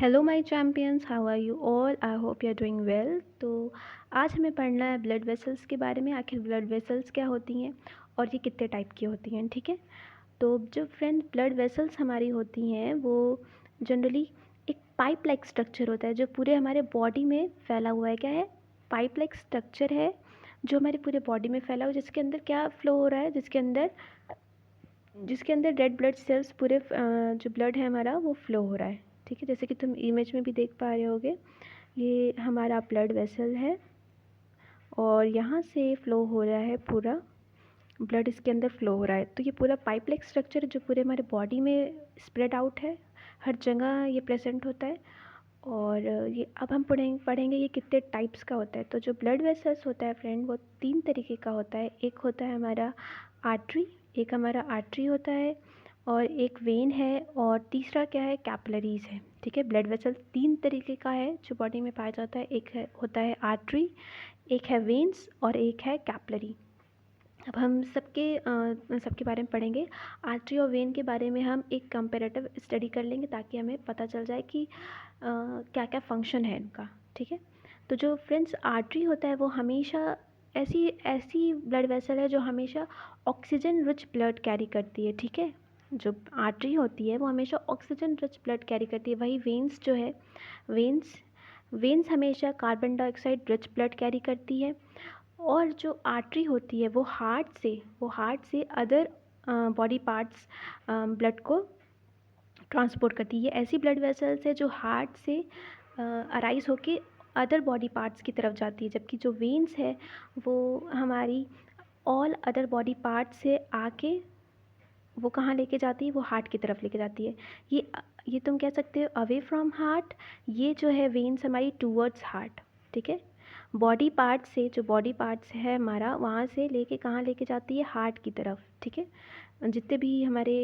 Hello my champions, how are you all? I hope you are doing well. तो आज हमें पढ़ना है ब्लड वेसल्स के बारे में। आखिर ब्लड वेसल्स क्या होती हैं और ये कितने टाइप की होती हैं, ठीक है। तो जो फ्रेंड ब्लड वेसल्स हमारी होती हैं वो जनरली एक पाइप लाइक स्ट्रक्चर होता है जो पूरे हमारे बॉडी में फैला हुआ है। क्या है? पाइप लाइक स्ट्रक्चर है जो हमारे पूरे बॉडी में फैला हुआ है, जिसके अंदर क्या फ्लो हो रहा है, जिसके अंदर रेड ब्लड सेल्स पूरे जो ब्लड है हमारा वो फ्लो हो रहा है, ठीक है। जैसे कि तुम इमेज में भी देख पा रहे होगे, ये हमारा ब्लड वेसल है और यहाँ से फ्लो हो रहा है, पूरा ब्लड इसके अंदर फ्लो हो रहा है। तो ये पूरा पाइप लाइक स्ट्रक्चर जो पूरे हमारे बॉडी में स्प्रेड आउट है, हर जगह ये प्रेजेंट होता है। और ये अब हम पढ़ेंगे ये कितने टाइप्स का होता है। तो जो ब्लड वेसल्स होता है फ्रेंड, वो 3 तरीके का होता है। एक होता है हमारा आर्टरी, एक हमारा आर्टरी होता है, और एक वेन है, और तीसरा क्या है? कैपिलरीज है, ठीक है। ब्लड वेसल 3 तरीके का है जो बॉडी में पाया जाता है। एक होता है आर्टरी, एक है वेन्स, और एक है कैपिलरी। अब हम सबके बारे में पढ़ेंगे। आर्टरी और वेन के बारे में हम एक कंपैरेटिव स्टडी कर लेंगे ताकि हमें पता चल जाए कि क्या क्या फंक्शन है इनका, ठीक है। तो जो फ्रेंड्स आर्टरी होता है वो हमेशा ऐसी ऐसी ब्लड वेसल है जो हमेशा ऑक्सीजन रिच ब्लड कैरी करती है, ठीक है। जो आर्टरी होती है वो हमेशा ऑक्सीजन रिच ब्लड कैरी करती है। वही वेन्स जो है, वेन्स वेन्स हमेशा carbon dioxide rich blood carry करती है। और जो आर्टरी होती है वो हार्ट से अदर बॉडी पार्ट्स ब्लड को ट्रांसपोर्ट करती है। ये ऐसी ब्लड वेसल्स है जो हार्ट से अराइज होके अदर बॉडी पार्ट्स की तरफ जाती है, जबकि जो वेन्स है वो हमारी ऑल अदर बॉडी पार्ट्स से आके वो कहाँ लेके जाती है? वो हार्ट की तरफ लेके जाती है। ये तुम कह सकते हो अवे फ्रॉम हार्ट, ये जो है वेन्स हमारी टूवर्ड्स हार्ट, ठीक है। बॉडी पार्ट से, जो बॉडी पार्ट्स है हमारा, वहाँ से लेके कहाँ लेके जाती है? हार्ट की तरफ, ठीक है। जितने भी हमारे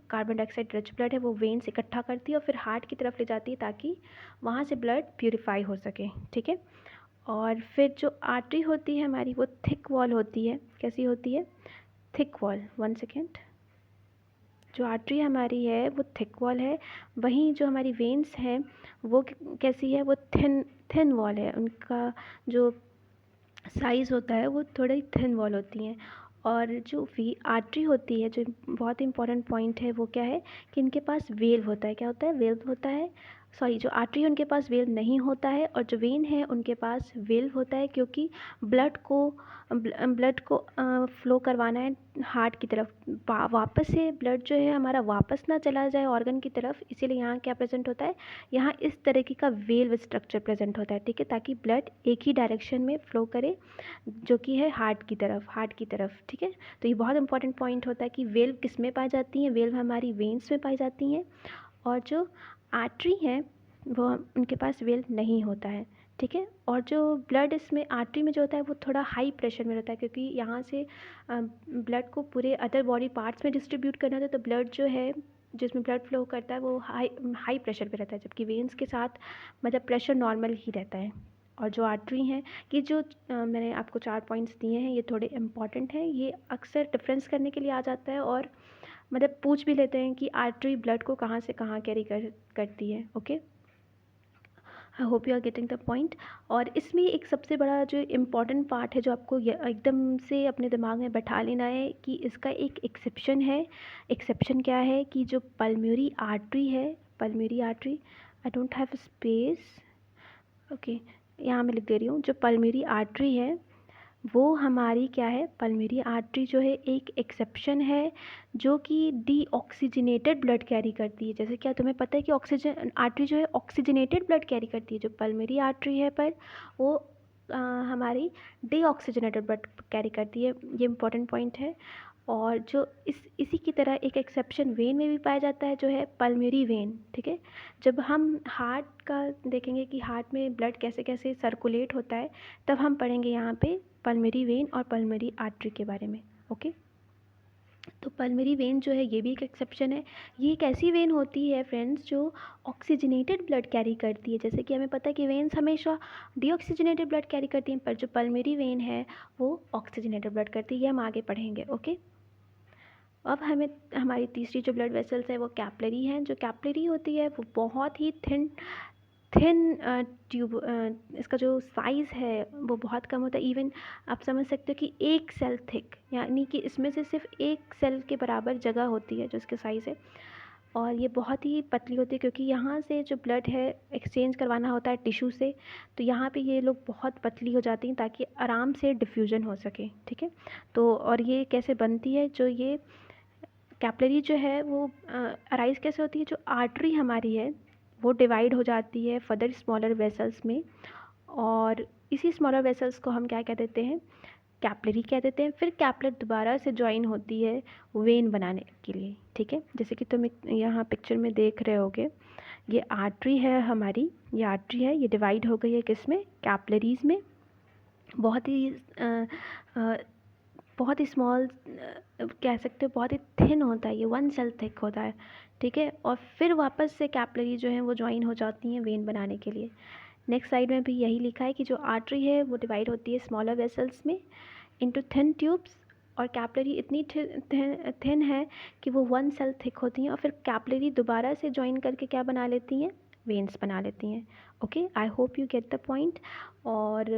कार्बन डाइऑक्साइड रिच ब्लड है वो वेन्स इकट्ठा करती है और फिर हार्ट की तरफ ले जाती है ताकि वहाँ से ब्लड प्यूरिफाई हो सके, ठीक है। और फिर जो आर्टरी होती है हमारी वो थिक वॉल होती है। कैसी होती है? Thick wall. 1 सेकेंड। जो आर्टरी हमारी है वो थिक वॉल है, वहीं जो हमारी वेन्स हैं वो कैसी है? वो थिन थिन वॉल है। उनका जो साइज़ होता है वो थोड़ी थिन वॉल होती हैं। और जो वी आर्टरी होती है, जो बहुत इंपॉर्टेंट पॉइंट है वो क्या है कि इनके पास वेल्व होता है। क्या होता है? वेल्व होता है। सॉरी, जो आर्टरी है उनके पास वेल्व नहीं होता है, और जो वेन है उनके पास वेल्व होता है, क्योंकि ब्लड को फ्लो करवाना है हार्ट की तरफ। वापस से ब्लड जो है हमारा वापस ना चला जाए ऑर्गन की तरफ, इसीलिए यहाँ क्या प्रेजेंट होता है? यहाँ इस तरीके का वेल्व स्ट्रक्चर प्रेजेंट होता है, ठीक है, ताकि ब्लड एक ही डायरेक्शन में फ्लो करे, जो कि है हार्ट की तरफ, ठीक है। तो ये बहुत इंपॉर्टेंट पॉइंट होता है कि वेल्व किस में पाई जाती हैं? वेल्व हमारी वेन्स में पाई जाती हैं। और जो आर्टरी हैं वो उनके पास वेल्व नहीं होता है, ठीक है। और जो ब्लड इसमें आर्टरी में जो होता है वो थोड़ा हाई प्रेशर में रहता है, क्योंकि यहाँ से ब्लड को पूरे अदर बॉडी पार्ट्स में डिस्ट्रीब्यूट करना होता है। तो ब्लड जो है, जिसमें ब्लड फ्लो करता है, वो हाई हाई प्रेशर पे रहता है, जबकि वेन्स के साथ मतलब प्रेशर नॉर्मल ही रहता है। और जो आर्टरी हैं, कि जो मैंने आपको 4 पॉइंट्स दिए हैं ये थोड़े इंपॉर्टेंट हैं। ये अक्सर डिफरेंस करने के लिए आ जाता है, और मतलब पूछ भी लेते हैं कि आर्टरी ब्लड को कहाँ से कहाँ कैरी करती है। Okay, I hope you are getting the point. और इसमें एक सबसे बड़ा जो इम्पॉर्टेंट पार्ट है जो आपको एकदम से अपने दिमाग में बैठा लेना है कि इसका एक एक्सेप्शन है। एक्सेप्शन क्या है? कि जो पल्मोनरी आर्टरी है, pulmonary artery, I don't have space, okay, यहाँ मैं लिख दे रही हूँ। जो पल्मोनरी आर्टरी है वो हमारी क्या है? पल्मोनरी आर्टरी जो है एक एक्सेप्शन है जो कि डीऑक्सीजनेटेड ब्लड कैरी करती है। जैसे क्या तुम्हें पता है कि ऑक्सीजन आर्टरी जो है ऑक्सीजनेटेड ब्लड कैरी करती है? जो पल्मोनरी आर्टरी है पर वो हमारी डीऑक्सीजनेटेड ब्लड कैरी करती है। ये इंपॉर्टेंट पॉइंट है। और जो इसी की तरह एक एक्सेप्शन वेन में भी पाया जाता है, जो है पल्मोनरी वेन, ठीक है। जब हम हार्ट का देखेंगे कि हार्ट में ब्लड कैसे कैसे सर्कुलेट होता है, तब हम पढ़ेंगे यहाँ पे पल्मोनरी वेन और पल्मोनरी आर्टरी के बारे में। ओके, तो पल्मोनरी वेन जो है ये भी एक एक्सेप्शन है। ये एक ऐसी वेन होती है फ्रेंड्स जो ऑक्सीजनेटेड ब्लड कैरी करती है। जैसे कि हमें पता है कि वेन्स हमेशा डीऑक्सीजनेटेड ब्लड कैरी करती हैं, पर जो पल्मोनरी वेन है वो ऑक्सीजनेटेड ब्लड करती है। ये हम आगे पढ़ेंगे। ओके, अब हमें हमारी तीसरी जो ब्लड वेसल्स है वो कैपिलरी हैं। जो कैपिलरी होती है वो बहुत ही थिन ट्यूब, इसका जो साइज़ है वो बहुत कम होता है। इवन आप समझ सकते हो कि एक सेल थिक, यानी कि इसमें से सिर्फ एक सेल के बराबर जगह होती है जो इसके साइज़ है। और ये बहुत ही पतली होती है क्योंकि यहाँ से जो ब्लड है एक्सचेंज करवाना होता है टिश्यू से, तो यहाँ पे ये लोग बहुत पतली हो जाती हैं ताकि आराम से डिफ्यूज़न हो सके, ठीक है। तो और ये कैसे बनती है, जो ये कैपिलरी जो है वो अराइज कैसे होती है, जो आर्टरी हमारी है वो डिवाइड हो जाती है फर्दर स्मॉलर वेसल्स में, और इसी स्मॉलर वेसल्स को हम क्या कह देते हैं, कैपिलरी कह देते हैं। फिर कैपिलर दोबारा से ज्वाइन होती है वेन बनाने के लिए, ठीक है। जैसे कि तुम यहाँ पिक्चर में देख रहे होगे, ये आर्टरी है हमारी, ये आर्टरी है, ये डिवाइड हो गई है किसमें, कैपिलरीज़ में। बहुत ही बहुत ही स्मॉल कह सकते हो, बहुत ही थिन होता है, ये 1 सेल थिक होता है, ठीक है। और फिर वापस से कैपिलरी जो है वो ज्वाइन हो जाती हैं वेन बनाने के लिए। नेक्स्ट स्लाइड में भी यही लिखा है कि जो आर्टरी है वो डिवाइड होती है स्मॉलर वेसल्स में इनटू थिन ट्यूब्स, और कैपिलरी इतनी थिन है कि वो 1 सेल थिक होती हैं, और फिर कैपिलरी दोबारा से ज्वाइन करके क्या बना लेती हैं, वेन्स बना लेती हैं। Okay, I hope you get the point. और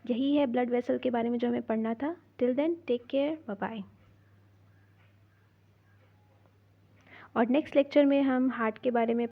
यही है ब्लड वेसल के बारे में जो हमें पढ़ना था। Till then take care, bye bye. और नेक्स्ट लेक्चर में हम हार्ट के बारे में